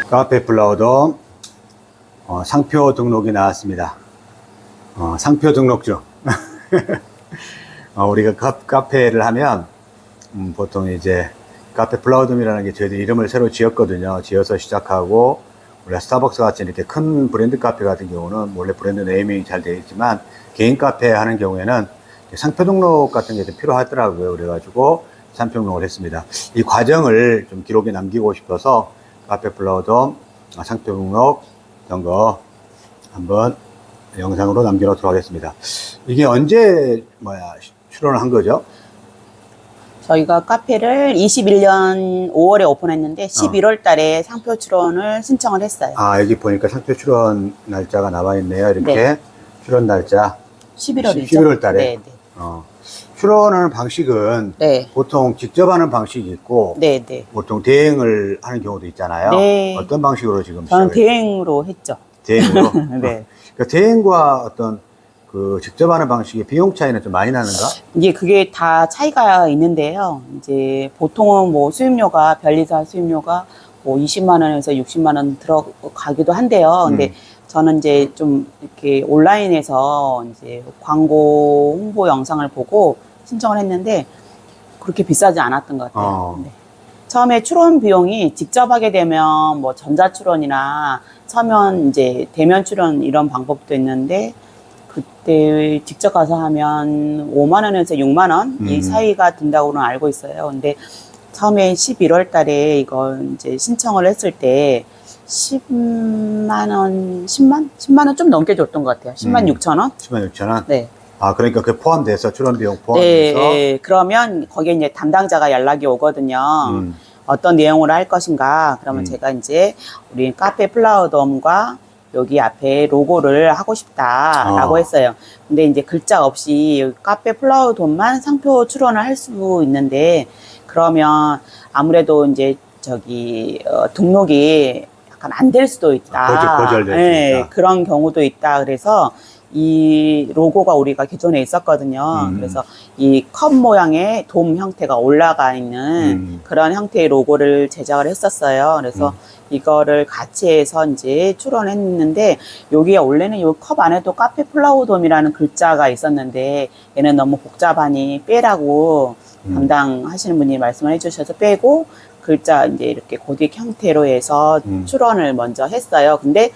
카페 플라워돔 상표 등록이 나왔습니다. 상표 등록증. 우리가 카페를 하면 보통 이제 카페 플라워돔이라는 게 저희들 이름을 새로 지었거든요. 지어서 시작하고 원래 스타벅스 같이 이렇게 큰 브랜드 카페 같은 경우는 원래 브랜드 네이밍이 잘 되어 있지만 개인 카페 하는 경우에는 상표 등록 같은 게 좀 필요하더라고요. 그래가지고 상표 등록을 했습니다. 이 과정을 좀 기록에 남기고 싶어서 카페 플라워돔 상표 등록 이런 거 한번 영상으로 남겨놓도록 하겠습니다. 이게 언제 출원을 한 거죠? 저희가 카페를 21년 5월에 오픈했는데 11월 달에 상표 출원을 신청을 했어요. 여기 보니까 상표 출원 날짜가 나와 있네요. 이렇게 네. 출원 날짜 11월이죠. 11월 달에. 네, 네. 출원하는 방식은 네. 보통 직접 하는 방식이 있고 네, 네. 보통 대행을 하는 경우도 있잖아요. 네. 어떤 방식으로 지금 저는 시작을 대행으로 했죠. 대행으로? 네. 그러니까 대행과 어떤 그 직접 하는 방식의 비용 차이는 좀 많이 나는가? 이제 그게 다 차이가 있는데요. 이제 보통은 뭐 수임료가 변리사 수임료가 뭐 20만 원에서 60만 원 들어가기도 한데요. 근데 저는 이제 좀 이렇게 온라인에서 이제 광고 홍보 영상을 보고 신청을 했는데 그렇게 비싸지 않았던 것 같아요. 네. 처음에 출원 비용이 직접 하게 되면 뭐 전자 출원이나 서면 이제 대면 출원 이런 방법도 있는데 그때 직접 가서 하면 5만 원에서 6만 원 이 사이가 든다고는 알고 있어요. 근데 처음에 11월 달에 이거 이제 신청을 했을 때 10만 원, 10만 원 좀 넘게 줬던 것 같아요. 10만 6천 원? 10만 6천 원? 네. 그러니까 그 포함돼서 출원 비용 포함돼서? 네. 그러면 거기에 이제 담당자가 연락이 오거든요. 어떤 내용으로 할 것인가. 그러면 제가 이제 우리 카페 플라워돔과 여기 앞에 로고를 하고 싶다라고 했어요. 근데 이제 글자 없이 카페 플라워돔만 상표 출원을 할 수 있는데 그러면 아무래도 이제 등록이 약간 안 될 수도 있다. 거절될 수 있다. 그런 경우도 있다. 그래서 이 로고가 우리가 기존에 있었거든요. 그래서 이 컵 모양의 돔 형태가 올라가 있는 그런 형태의 로고를 제작을 했었어요. 그래서 이거를 같이 해서 이제 출원했는데 여기에 원래는 이 컵 안에도 카페 플라워돔이라는 글자가 있었는데 얘는 너무 복잡하니 빼라고 담당하시는 분이 말씀을 해주셔서 빼고 글자 이제 이렇게 고딕 형태로 해서 출원을 먼저 했어요. 근데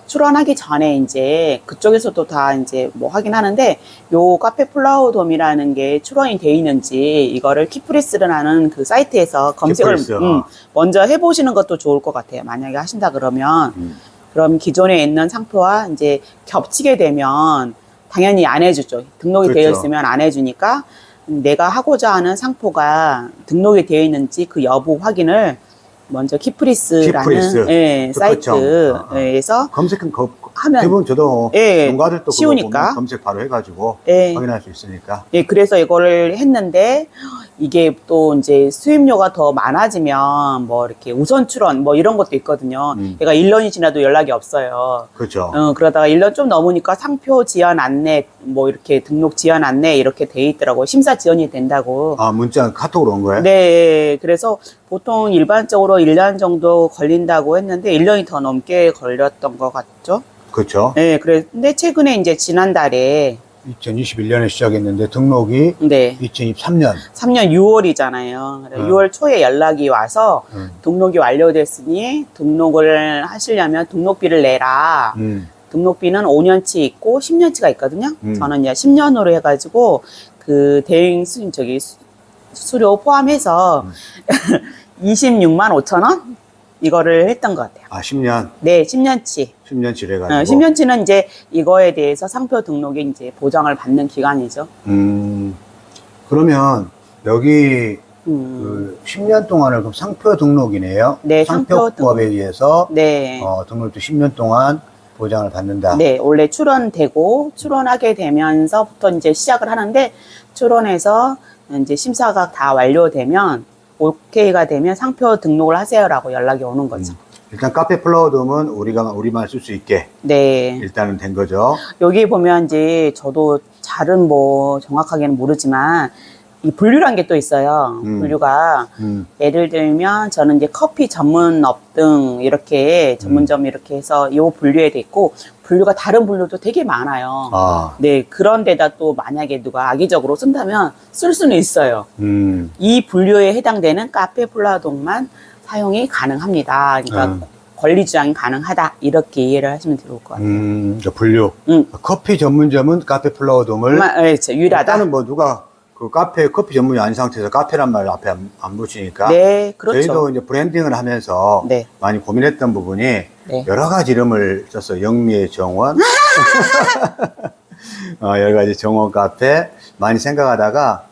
출원하기 전에 이제 그쪽에서도 다 이제 뭐 확인하는데 요 카페 플라워돔이라는 게 출원이 돼 있는지 이거를 키프리스라는 그 사이트에서 검색을 먼저 해보시는 것도 좋을 것 같아요. 만약에 하신다 그러면 그럼 기존에 있는 상표와 이제 겹치게 되면 당연히 안 해주죠. 등록이 그렇죠. 되어 있으면 안 해주니까 내가 하고자 하는 상표가 등록이 되어 있는지 그 여부 확인을 먼저 키프리스라는 사이트에서 하면 대부분 저도 농가들도 쉬우니까 검색 바로 해가지고 확인할 수 있으니까. 그래서 이거를 했는데 이게 또 이제 수임료가 더 많아지면 뭐 이렇게 우선 출원 뭐 이런 것도 있거든요. 얘가 1년이 지나도 연락이 없어요. 그렇죠. 그러다가 1년 좀 넘으니까 상표 지연 안내 뭐 이렇게 등록 지연 안내 이렇게 돼 있더라고요. 심사 지연이 된다고. 문자 카톡으로 온 거예요? 네. 그래서 보통 일반적으로 1년 정도 걸린다고 했는데 1년이 더 넘게 걸렸던 것 같죠? 그렇죠. 네. 근데 최근에 이제 지난달에 2021년에 시작했는데 등록이 2023년 3년 6월이잖아요. 6월 초에 연락이 와서 등록이 완료됐으니 등록을 하시려면 등록비를 내라. 등록비는 5년치 있고 10년치가 있거든요. 저는 이제 10년으로 해가지고 그 대행 수수료 포함해서 26만 5천 원 이거를 했던 것 같아요. 10년? 네, 10년치. 10년치를 해가지고. 10년치는 이제 이거에 대해서 상표 등록에 이제 보장을 받는 기간이죠. 그러면 여기 그 10년 동안을 그럼 상표 등록이네요. 네, 상표법에 의해서 등록도 10년 동안 보장을 받는다. 네, 원래 출원되고 출원하게 되면서부터 이제 시작을 하는데 출원해서 이제 심사가 다 완료되면 오케이가 되면 상표 등록을 하세요라고 연락이 오는 거죠. 일단 카페 플라워돔은 우리만 쓸 수 있게 일단은 된 거죠. 여기 보면 이제 저도 잘은 뭐 정확하게는 모르지만 이 분류란 게 또 있어요. 분류가 예를 들면 저는 이제 커피 전문업 등 이렇게 전문점 이렇게 해서 요 분류에 돼 있고 분류가 다른 분류도 되게 많아요. 아, 네, 그런데다 또 만약에 누가 악의적으로 쓴다면 쓸 수는 있어요. 이 분류에 해당되는 카페 플라우돔만 사용이 가능합니다. 그러니까 권리 주장이 가능하다 이렇게 이해를 하시면 좋을 것 같아요. 그 분류. 커피 전문점은 카페 플라워돔을 그렇죠. 유일하다. 일단은 뭐 누가 그 카페 커피 전문이 아닌 상태에서 카페란 말 앞에 안 붙이니까 네, 그렇죠. 저희도 이제 브랜딩을 하면서 네. 많이 고민했던 부분이 네. 여러 가지 이름을 썼어요. 영미의 정원, 여러 가지 정원 카페 많이 생각하다가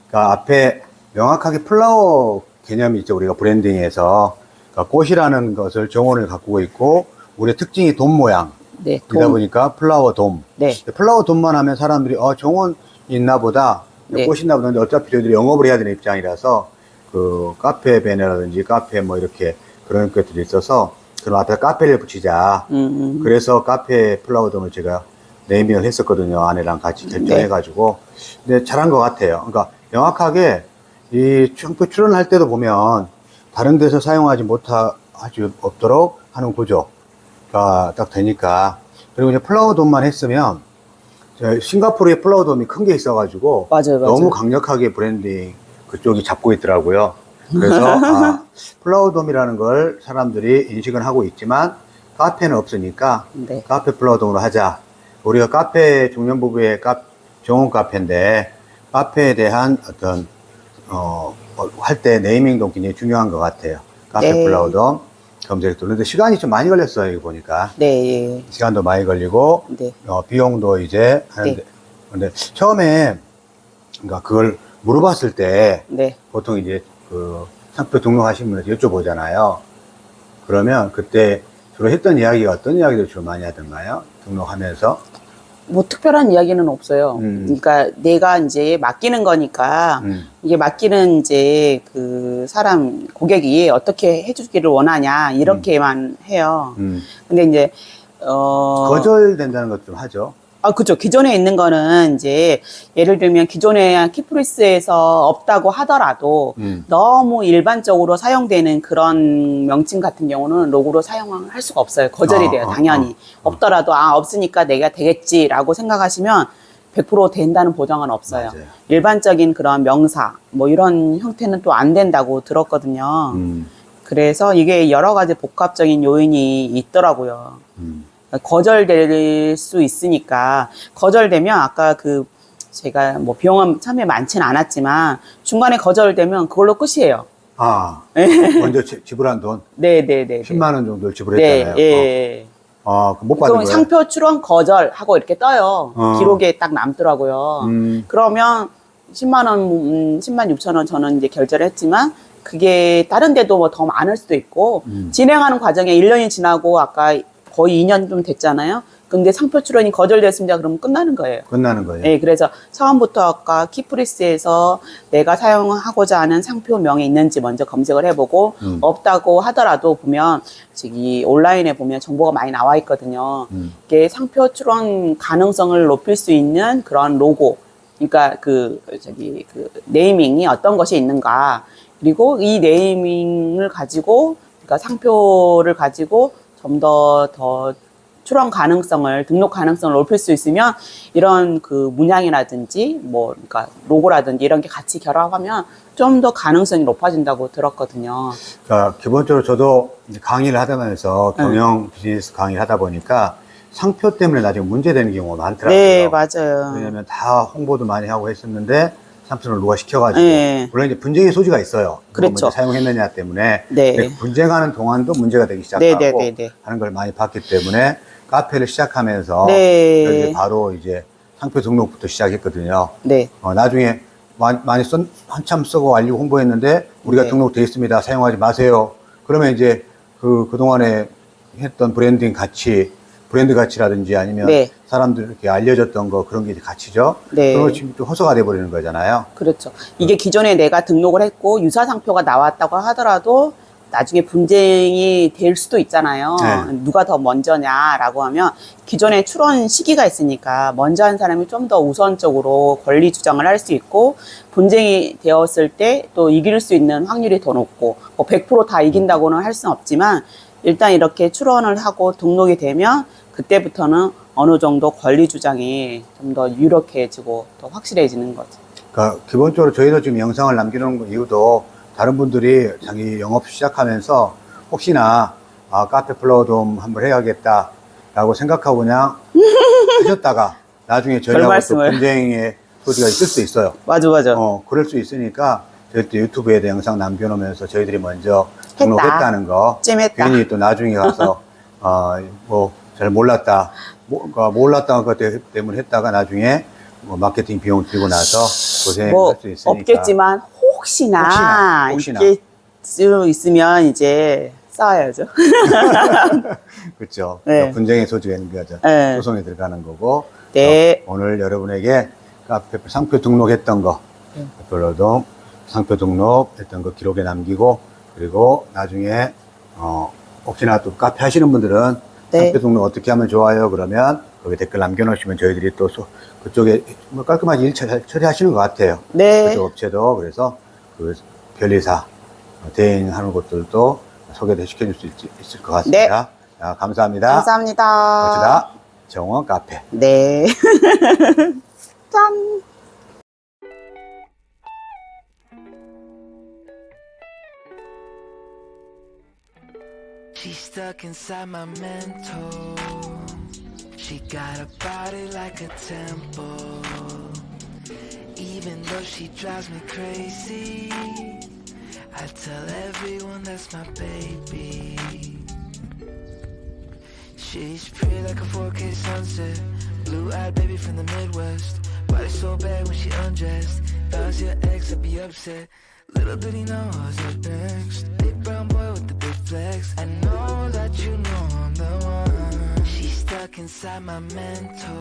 그 앞에 명확하게 플라워 개념이 있죠. 우리가 브랜딩에서 그러니까 꽃이라는 것을 정원을 가꾸고 있고 우리의 특징이 돔 모양. 네, 이다 보니까 플라워 돔. 네. 플라워 돔만 하면 사람들이 정원 있나 보다, 네. 꽃 있나 보다. 근데 어차피 저희들이 영업을 해야 되는 입장이라서 그 카페 배너라든지 카페 뭐 이렇게 그런 것들이 있어서 그럼 앞에 카페를 붙이자. 그래서 카페 플라워 돔을 제가 네이밍을 했었거든요. 아내랑 같이 결정해가지고. 근데 잘한 것 같아요. 그러니까 명확하게 이 청표 출원할 때도 보면 다른 데서 사용하지 못하지 없도록 하는 구조가 딱 되니까. 그리고 이제 플라워 돔만 했으면 싱가포르에 플라워 돔이 큰 게 있어가지고 맞아요. 너무 강력하게 브랜딩 그쪽이 잡고 있더라고요. 그래서 플라워 돔이라는 걸 사람들이 인식은 하고 있지만 카페는 없으니까 네. 카페 플라워 돔으로 하자. 우리가 카페 중년부부의 정원 카페인데 카페에 대한 어떤 할 때 네이밍도 굉장히 중요한 것 같아요. 카페 네. 플라워돔 검색도. 그런데 시간이 좀 많이 걸렸어요, 이거 보니까. 네, 예. 시간도 많이 걸리고, 네. 비용도 이제 하는데. 네. 근데 처음에, 그러니까 그걸 물어봤을 때, 네. 보통 이제 그 상표 등록하신 분한테 여쭤보잖아요. 그러면 그때 주로 했던 이야기가 어떤 이야기를 주로 많이 하던가요? 등록하면서. 뭐 특별한 이야기는 없어요. 그러니까 내가 이제 맡기는 거니까 이게 맡기는 이제 그 사람 고객이 어떻게 해주기를 원하냐 이렇게만 해요. 근데 이제 거절된다는 것 좀 하죠. 그죠. 기존에 있는 거는 이제 예를 들면 기존에 키프리스에서 없다고 하더라도 너무 일반적으로 사용되는 그런 명칭 같은 경우는 로고로 사용할 수가 없어요. 거절이 돼요. 당연히. 없더라도 없으니까 내가 되겠지라고 생각하시면 100% 된다는 보장은 없어요. 맞아요. 일반적인 그런 명사 뭐 이런 형태는 또 안 된다고 들었거든요. 그래서 이게 여러 가지 복합적인 요인이 있더라고요. 거절될 수 있으니까 거절되면 아까 제가 뭐 비용은 처음에 많지는 않았지만 중간에 거절되면 그걸로 끝이에요. 먼저 지불한 돈 네네네. 10만 원 정도를 지불했잖아요. 네, 예. 못 받은 그럼 거예요? 상표 출원 거절하고 이렇게 떠요. 기록에 딱 남더라고요. 그러면 10만 원, 10만 6천 원 저는 이제 결제를 했지만 그게 다른 데도 뭐 더 많을 수도 있고 진행하는 과정에 1년이 지나고 아까 거의 2년 좀 됐잖아요. 근데 상표 출원이 거절됐습니다. 그러면 끝나는 거예요. 끝나는 거예요. 네, 그래서 처음부터 아까 키프리스에서 내가 사용하고자 하는 상표명이 있는지 먼저 검색을 해보고 없다고 하더라도 보면 저기 온라인에 보면 정보가 많이 나와 있거든요. 이게 상표 출원 가능성을 높일 수 있는 그런 로고, 그러니까 네이밍이 어떤 것이 있는가, 그리고 이 네이밍을 가지고, 그러니까 상표를 가지고 좀 더 출원 가능성을, 등록 가능성을 높일 수 있으면 이런 그 문양이라든지 그러니까 로고라든지 이런 게 같이 결합하면 좀 더 가능성이 높아진다고 들었거든요. 그러니까 기본적으로 저도 이제 강의를 하면서 경영 비즈니스 강의를 하다 보니까 상표 때문에 나중에 문제되는 경우가 많더라고요. 네, 맞아요. 왜냐면 다 홍보도 많이 하고 했었는데 상표를 누가 시켜가지고 네. 물론 이제 분쟁의 소지가 있어요. 누가 그렇죠. 먼저 사용했느냐 때문에. 네. 근데 분쟁하는 동안도 문제가 되기 시작하고 네. 하는 걸 많이 봤기 때문에 카페를 시작하면서 네. 저희들이 바로 이제 상표 등록부터 시작했거든요. 네. 나중에 한참 쓰고 알리고 홍보했는데 우리가 네. 등록되어 있습니다. 사용하지 마세요. 그러면 이제 그동안에 했던 브랜드 가치라든지 아니면 네. 사람들에게 알려졌던 거 그런 게 이제 가치죠. 네. 그런 거 지금 또 허서가 돼버리는 거잖아요. 그렇죠. 이게 기존에 내가 등록을 했고 유사 상표가 나왔다고 하더라도 나중에 분쟁이 될 수도 있잖아요. 네. 누가 더 먼저냐라고 하면 기존에 출원 시기가 있으니까 먼저 한 사람이 좀 더 우선적으로 권리 주장을 할 수 있고 분쟁이 되었을 때 또 이길 수 있는 확률이 더 높고 뭐 100% 다 이긴다고는 할 수는 없지만 일단 이렇게 출원을 하고 등록이 되면 그때부터는 어느 정도 권리 주장이 좀 더 유력해지고 더 확실해지는 거죠. 그러니까 기본적으로 저희도 지금 영상을 남기는 이유도 다른 분들이 자기 영업 시작하면서 혹시나 카페 플라워돔 한번 해야겠다라고 생각하고 그냥 하셨다가 나중에 저희하고 또 말씀을. 분쟁의 소지가 있을 수 있어요. 맞아. 그럴 수 있으니까 저희 또 유튜브에도 영상 남겨놓으면서 저희들이 먼저 했다. 등록했다는 거 찜했다. 괜히 또 나중에 가서 뭐 잘 몰랐다 몰랐다는 것 때문에 했다가 나중에 뭐 마케팅 비용 들고 나서 고생할 뭐 수 있으니까 없겠지만 혹시나 혹시나. 있을 수 있으면 이제 싸워야죠. 그렇죠. 네. 분쟁의 소지가 있는 거죠. 네. 소송에 들어가는 거고. 네. 오늘 여러분에게 카페 상표 등록했던 거, 네. 별로도 상표 등록했던 거 기록에 남기고, 그리고 나중에 혹시나 또 카페 하시는 분들은 네. 상표 등록 어떻게 하면 좋아요? 그러면 거기 댓글 남겨놓으시면 저희들이 또 그쪽에 뭐 깔끔하게 일 처리하시는 것 같아요. 네. 그쪽 업체도 그래서 그 변리사 대행하는 곳들도 소개도 시켜줄 수 있을 것 같습니다. 자, 감사합니다. 감사합니다. 멋지다. 정원 카페. 네. 짠. She's stuck inside my mental. She got a body like a temple. Even though she drives me crazy, I tell everyone that's my baby. She's pretty like a 4K sunset. Blue-eyed baby from the Midwest. Body so bad when she undressed. If I was your ex, I'd be upset. Little did he know I was up next. Big brown boy with the big flex. I know that you know I'm the one. She's stuck inside my mental.